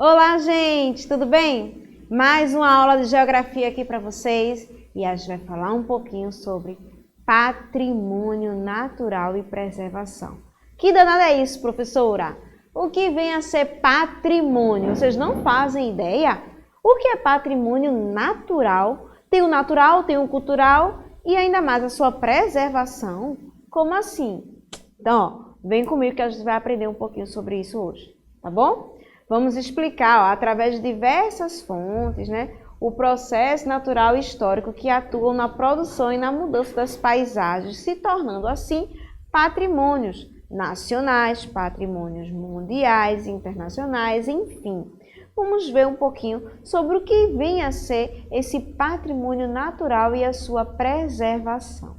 Olá, gente, tudo bem? Mais uma aula de geografia aqui para vocês e a gente vai falar um pouquinho sobre patrimônio natural e preservação. Que danada é isso, professora? O que vem a ser patrimônio? Vocês não fazem ideia? O que é patrimônio natural? Tem o natural, tem o cultural e ainda mais a sua preservação. Como assim? Então, vem comigo que a gente vai aprender um pouquinho sobre isso hoje, tá bom? Vamos explicar, através de diversas fontes, o processo natural e histórico que atuam na produção e na mudança das paisagens, se tornando assim patrimônios nacionais, patrimônios mundiais, internacionais, enfim. Vamos ver um pouquinho sobre o que vem a ser esse patrimônio natural e a sua preservação.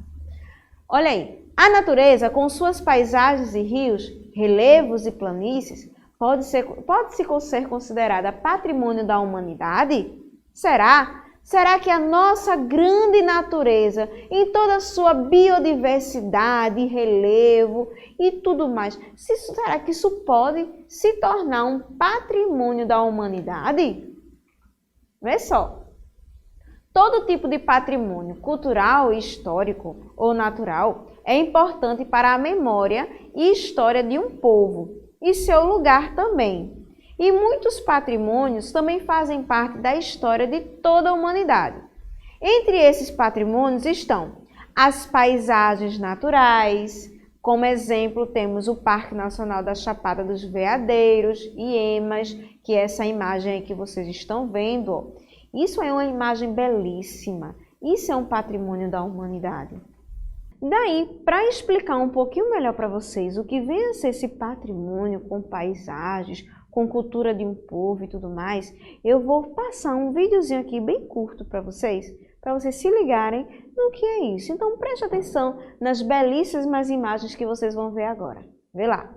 Olha aí, a natureza, com suas paisagens e rios, relevos e planícies, pode ser considerada patrimônio da humanidade? Será? Será que a nossa grande natureza, em toda a sua biodiversidade, relevo e tudo mais, será que isso pode se tornar um patrimônio da humanidade? Vê só. Todo tipo de patrimônio cultural, histórico ou natural é importante para a memória e história de um povo e seu lugar também. E muitos patrimônios também fazem parte da história de toda a humanidade. Entre esses patrimônios estão as paisagens naturais, como exemplo temos o Parque Nacional da Chapada dos Veadeiros e Emas, que é essa imagem aí que vocês estão vendo, ó. Isso é uma imagem belíssima, isso é um patrimônio da humanidade. Daí, para explicar um pouquinho melhor para vocês o que vem a ser esse patrimônio com paisagens, com cultura de um povo e tudo mais, eu vou passar um videozinho aqui bem curto para vocês se ligarem no que é isso. Então preste atenção nas belíssimas imagens que vocês vão ver agora. Vê lá!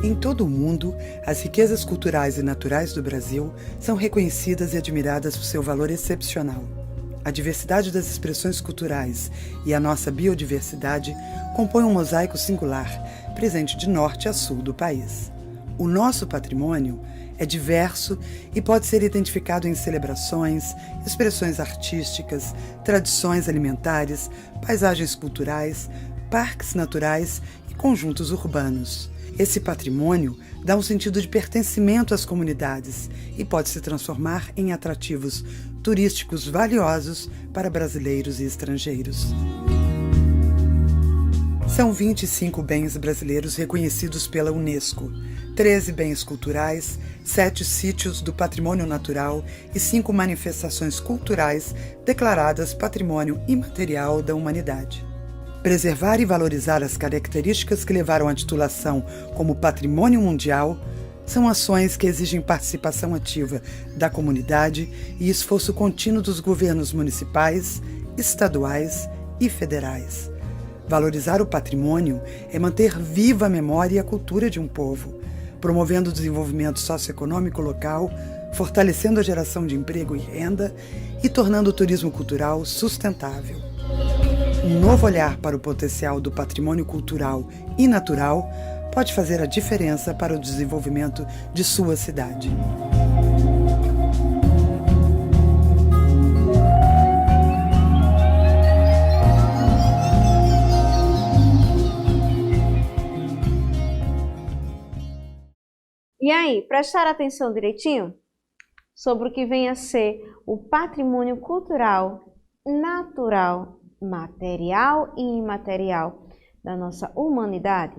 Em todo o mundo, as riquezas culturais e naturais do Brasil são reconhecidas e admiradas por seu valor excepcional. A diversidade das expressões culturais e a nossa biodiversidade compõem um mosaico singular, presente de norte a sul do país. O nosso patrimônio é diverso e pode ser identificado em celebrações, expressões artísticas, tradições alimentares, paisagens culturais, parques naturais e conjuntos urbanos. Esse patrimônio dá um sentido de pertencimento às comunidades e pode se transformar em atrativos turísticos valiosos para brasileiros e estrangeiros. São 25 bens brasileiros reconhecidos pela Unesco, 13 bens culturais, 7 sítios do patrimônio natural e 5 manifestações culturais declaradas patrimônio imaterial da humanidade. Preservar e valorizar as características que levaram à titulação como patrimônio mundial são ações que exigem participação ativa da comunidade e esforço contínuo dos governos municipais, estaduais e federais. Valorizar o patrimônio é manter viva a memória e a cultura de um povo, promovendo o desenvolvimento socioeconômico local, fortalecendo a geração de emprego e renda e tornando o turismo cultural sustentável. Um novo olhar para o potencial do patrimônio cultural e natural pode fazer a diferença para o desenvolvimento de sua cidade. E aí, prestaram atenção direitinho sobre o que vem a ser o patrimônio cultural, natural, material e imaterial da nossa humanidade?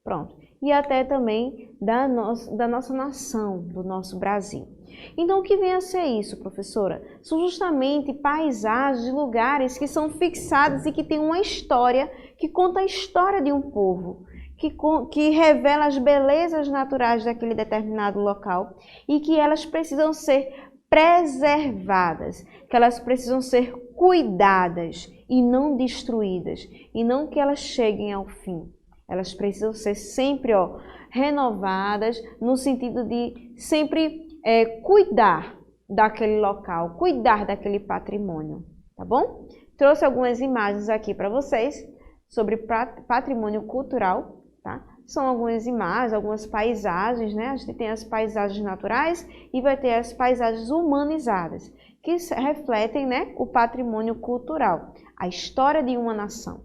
Pronto. E até também da nossa nação, do nosso Brasil. Então, o que vem a ser isso, professora? São justamente paisagens, lugares que são fixados e que têm uma história, que conta a história de um povo, que revela as belezas naturais daquele determinado local e que elas precisam ser preservadas, que elas precisam ser cuidadas e não destruídas, e não que elas cheguem ao fim. Elas precisam ser sempre renovadas, no sentido de sempre cuidar daquele local, cuidar daquele patrimônio, tá bom? Então, Trouxe algumas imagens aqui para vocês sobre patrimônio cultural, tá? São algumas imagens, algumas paisagens, né? A gente tem as paisagens naturais e vai ter as paisagens humanizadas, que refletem, né, o patrimônio cultural, a história de uma nação.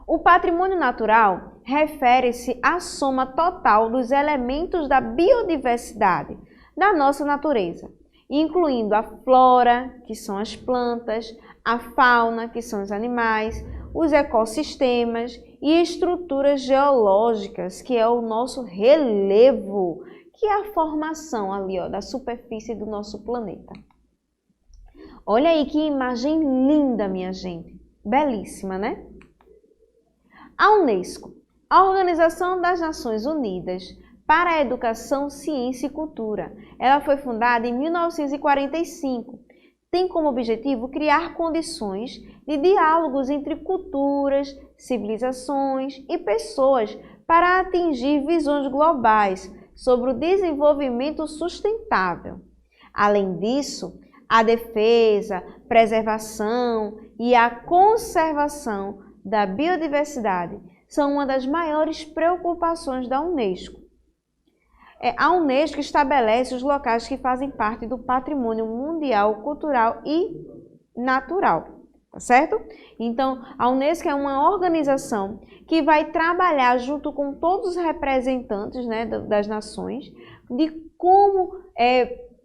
O patrimônio natural refere-se à soma total dos elementos da biodiversidade da nossa natureza, incluindo a flora, que são as plantas, a fauna, que são os animais, os ecossistemas e estruturas geológicas, que é o nosso relevo, que é a formação ali, ó, da superfície do nosso planeta. Olha aí que imagem linda, minha gente. Belíssima, né? A Unesco, a Organização das Nações Unidas para a Educação, Ciência e Cultura. Ela foi fundada em 1945. Tem como objetivo criar condições de diálogos entre culturas, civilizações e pessoas para atingir visões globais sobre o desenvolvimento sustentável. Além disso, a defesa, preservação e a conservação da biodiversidade são uma das maiores preocupações da Unesco. A Unesco estabelece os locais que fazem parte do patrimônio mundial, cultural e natural, tá certo? Então, a Unesco é uma organização que vai trabalhar junto com todos os representantes, né, das nações, de como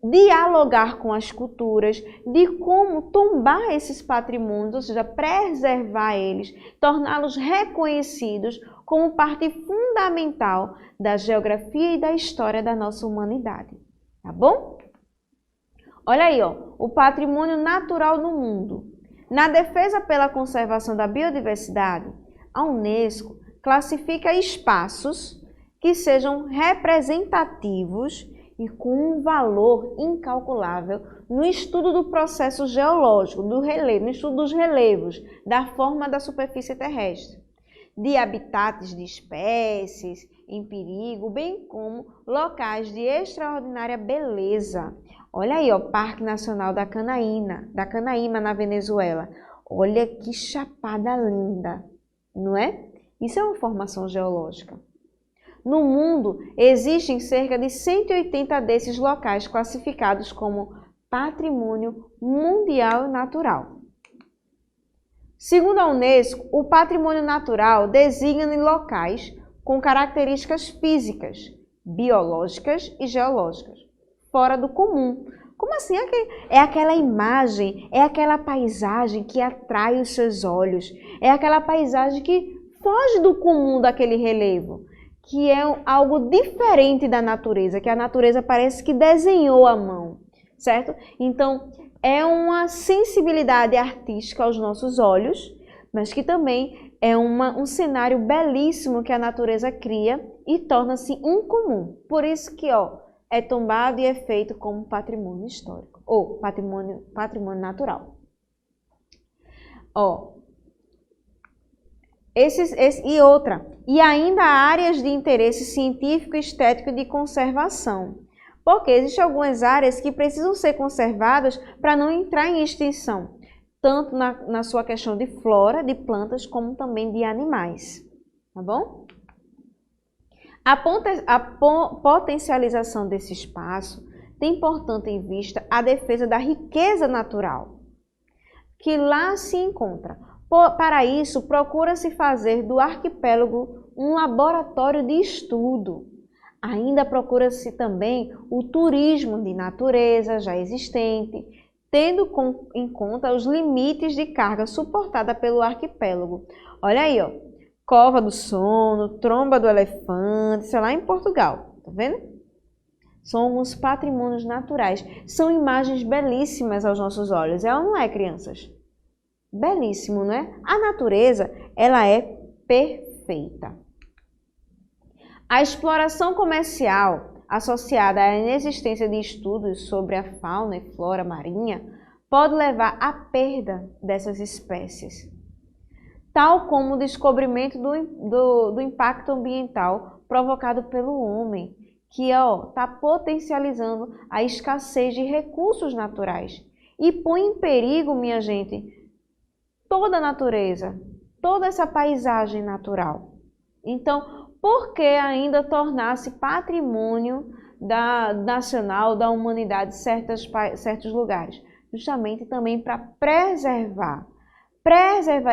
dialogar com as culturas, de como tombar esses patrimônios, ou seja, preservar eles, torná-los reconhecidos como parte fundamental da geografia e da história da nossa humanidade, tá bom? Olha aí, ó, o patrimônio natural no mundo. Na defesa pela conservação da biodiversidade, a Unesco classifica espaços que sejam representativos e com um valor incalculável no estudo do processo geológico, do relevo, no estudo dos relevos, da forma da superfície terrestre, de habitats de espécies em perigo, bem como locais de extraordinária beleza. Olha aí, ó, Parque Nacional da Canaíma, na Venezuela. Olha que chapada linda, não é? Isso é uma formação geológica. No mundo, existem cerca de 180 desses locais classificados como patrimônio mundial e natural. Segundo a Unesco, o patrimônio natural designa locais com características físicas, biológicas e geológicas, fora do comum. Como assim? É aquela imagem, é aquela paisagem que atrai os seus olhos, é aquela paisagem que foge do comum daquele relevo, que é algo diferente da natureza, que a natureza parece que desenhou à mão, certo? Então, é uma sensibilidade artística aos nossos olhos, mas que também é um cenário belíssimo que a natureza cria e torna-se incomum. Por isso que, ó, é tombado e é feito como patrimônio histórico, ou patrimônio natural. Ó, e ainda há áreas de interesse científico, estético e de conservação, porque existem algumas áreas que precisam ser conservadas para não entrar em extinção, tanto na sua questão de flora, de plantas, como também de animais, tá bom? A potencialização desse espaço tem, portanto, em vista a defesa da riqueza natural, que lá se encontra. Para isso, procura-se fazer do arquipélago um laboratório de estudo. Ainda procura-se também o turismo de natureza já existente, tendo em conta os limites de carga suportada pelo arquipélago. Olha aí, ó, Cova do Sono, Tromba do Elefante, isso é lá em Portugal, tá vendo? São alguns patrimônios naturais. São imagens belíssimas aos nossos olhos, é ou não é, crianças? Belíssimo, não é? A natureza, ela é perfeita. A exploração comercial associada à inexistência de estudos sobre a fauna e flora marinha pode levar à perda dessas espécies, tal como o descobrimento do impacto ambiental provocado pelo homem, que está potencializando a escassez de recursos naturais e põe em perigo, minha gente, toda a natureza, toda essa paisagem natural. Então, por que ainda tornar-se patrimônio nacional da humanidade certos lugares? Justamente também para preservar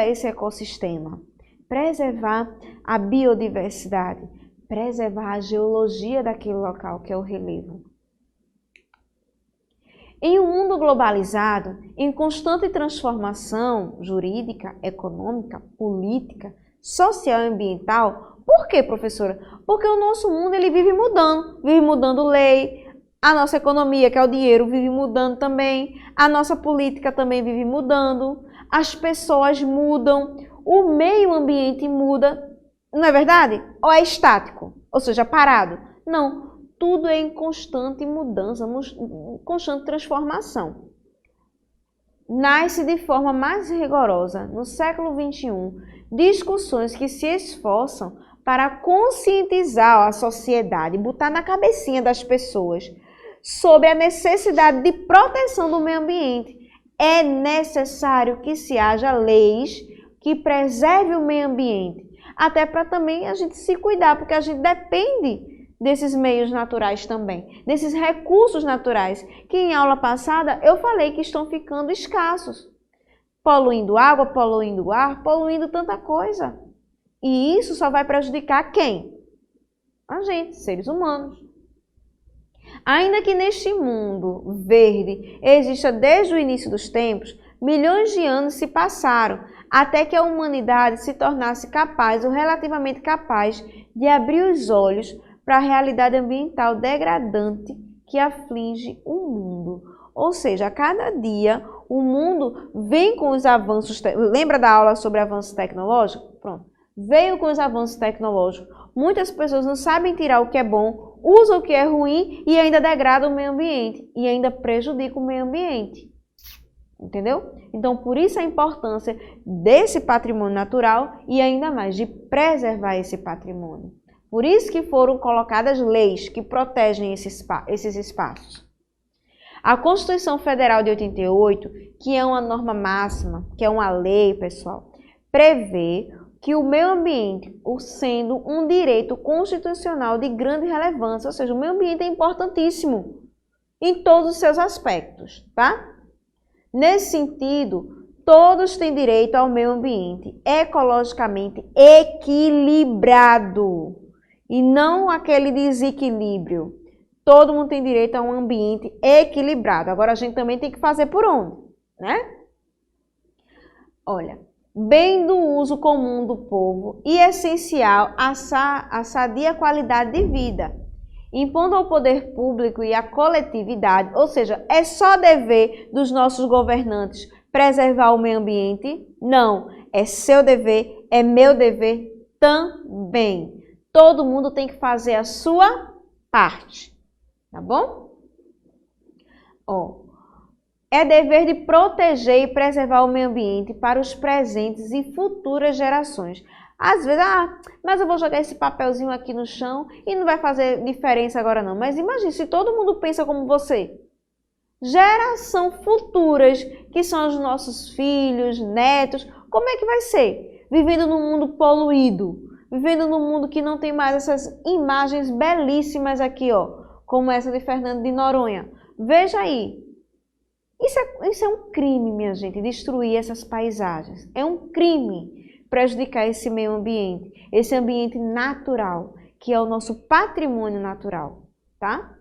esse ecossistema, preservar a biodiversidade, preservar a geologia daquele local, que é o relevo. Em um mundo globalizado, em constante transformação jurídica, econômica, política, social e ambiental, por quê, professora? Porque o nosso mundo ele vive mudando lei, a nossa economia, que é o dinheiro, vive mudando também, a nossa política também vive mudando, as pessoas mudam, o meio ambiente muda, não é verdade? Ou é estático, ou seja, parado? Não, tudo é em constante mudança, constante transformação. Nasce de forma mais rigorosa, no século XXI, discussões que se esforçam para conscientizar a sociedade, botar na cabecinha das pessoas sobre a necessidade de proteção do meio ambiente. É necessário que se haja leis que preservem o meio ambiente, até para também a gente se cuidar, porque a gente depende desses meios naturais também, desses recursos naturais, que em aula passada eu falei que estão ficando escassos, poluindo água, poluindo ar, poluindo tanta coisa. E isso só vai prejudicar quem? A gente, seres humanos. Ainda que neste mundo verde exista desde o início dos tempos, milhões de anos se passaram até que a humanidade se tornasse capaz ou relativamente capaz de abrir os olhos para a realidade ambiental degradante que aflige o mundo. Ou seja, a cada dia o mundo vem com os avanços... Lembra da aula sobre avanço tecnológico? Pronto. Veio com os avanços tecnológicos. Muitas pessoas não sabem tirar o que é bom, usam o que é ruim e ainda degradam o meio ambiente. E ainda prejudicam o meio ambiente. Entendeu? Então, por isso a importância desse patrimônio natural e ainda mais de preservar esse patrimônio. Por isso que foram colocadas leis que protegem esses espaços. A Constituição Federal de 88, que é uma norma máxima, que é uma lei, pessoal, prevê que o meio ambiente, sendo um direito constitucional de grande relevância, ou seja, o meio ambiente é importantíssimo em todos os seus aspectos, tá? Nesse sentido, todos têm direito ao meio ambiente ecologicamente equilibrado e não aquele desequilíbrio. Todo mundo tem direito a um ambiente equilibrado. Agora a gente também tem que fazer por onde, né? Olha, bem do uso comum do povo e essencial à sadia qualidade de vida, impondo ao poder público e à coletividade, ou seja, é só dever dos nossos governantes preservar o meio ambiente? Não, é seu dever, é meu dever também. Todo mundo tem que fazer a sua parte, tá bom? É dever de proteger e preservar o meio ambiente para os presentes e futuras gerações. Às vezes, mas eu vou jogar esse papelzinho aqui no chão e não vai fazer diferença agora não. Mas imagine, se todo mundo pensa como você. Geração futuras, que são os nossos filhos, netos, como é que vai ser? Vivendo num mundo poluído, vivendo num mundo que não tem mais essas imagens belíssimas aqui, ó, como essa de Fernando de Noronha. Veja aí. Isso é um crime, minha gente, destruir essas paisagens. É um crime prejudicar esse meio ambiente, esse ambiente natural, que é o nosso patrimônio natural, tá?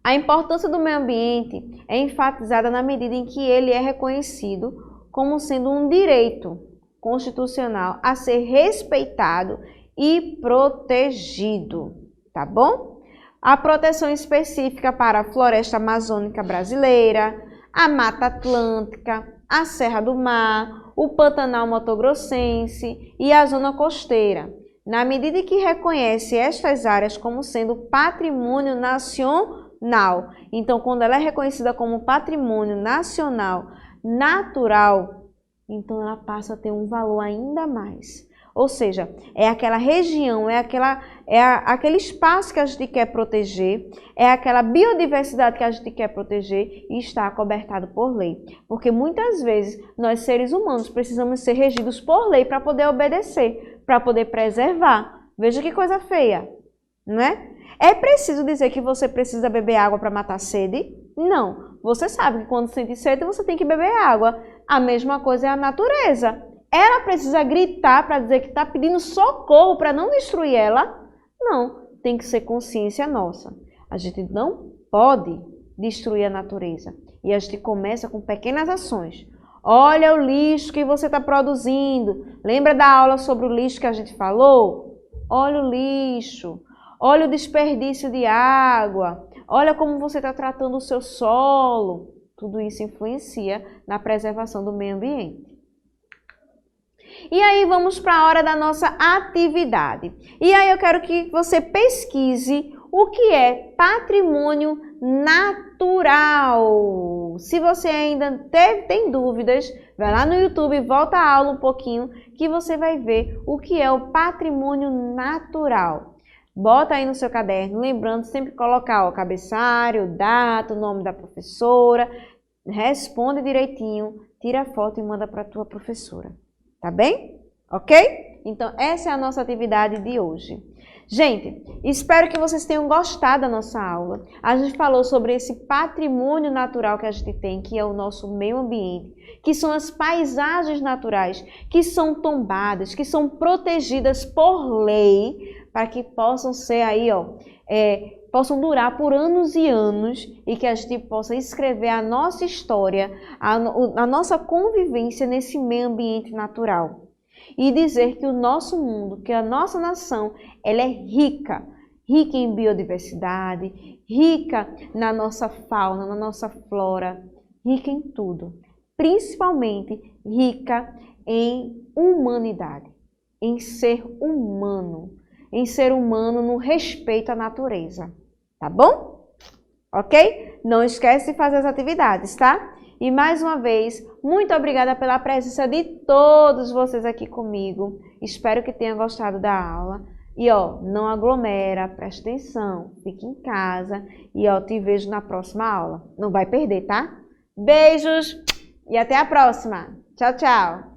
A importância do meio ambiente é enfatizada na medida em que ele é reconhecido como sendo um direito constitucional a ser respeitado e protegido, tá bom? A proteção específica para a floresta amazônica brasileira, a Mata Atlântica, a Serra do Mar, o Pantanal Mato-Grossense e a zona costeira, na medida que reconhece estas áreas como sendo patrimônio nacional. Então, quando ela é reconhecida como patrimônio nacional natural, então ela passa a ter um valor ainda mais. Ou seja, é aquela região, aquele espaço que a gente quer proteger, é aquela biodiversidade que a gente quer proteger e está acobertado por lei. Porque muitas vezes nós seres humanos precisamos ser regidos por lei para poder obedecer, para poder preservar. Veja que coisa feia, não é? É preciso dizer que você precisa beber água para matar a sede? Não. Você sabe que quando sente sede você tem que beber água. A mesma coisa é a natureza. Ela precisa gritar para dizer que está pedindo socorro para não destruir ela? Não, tem que ser consciência nossa. A gente não pode destruir a natureza. E a gente começa com pequenas ações. Olha o lixo que você está produzindo. Lembra da aula sobre o lixo que a gente falou? Olha o lixo. Olha o desperdício de água. Olha como você está tratando o seu solo. Tudo isso influencia na preservação do meio ambiente. E aí vamos para a hora da nossa atividade. E aí eu quero que você pesquise o que é patrimônio natural. Se você ainda tem dúvidas, vai lá no YouTube, volta a aula um pouquinho, que você vai ver o que é o patrimônio natural. Bota aí no seu caderno, lembrando sempre colocar o cabeçalho, data, o nome da professora, responde direitinho, tira a foto e manda para a tua professora. Tá bem? Ok? Então, essa é a nossa atividade de hoje. Gente, espero que vocês tenham gostado da nossa aula. A gente falou sobre esse patrimônio natural que a gente tem, que é o nosso meio ambiente, que são as paisagens naturais, que são tombadas, que são protegidas por lei, para que possam ser aí, possam durar por anos e anos e que a gente possa escrever a nossa história, a nossa convivência nesse meio ambiente natural. E dizer que o nosso mundo, que a nossa nação, ela é rica em biodiversidade, rica na nossa fauna, na nossa flora, rica em tudo. Principalmente rica em humanidade, em ser humano no respeito à natureza. Tá bom? Ok? Não esquece de fazer as atividades, tá? E mais uma vez, muito obrigada pela presença de todos vocês aqui comigo. Espero que tenham gostado da aula. E não aglomera, preste atenção, fique em casa e te vejo na próxima aula. Não vai perder, tá? Beijos e até a próxima. Tchau, tchau.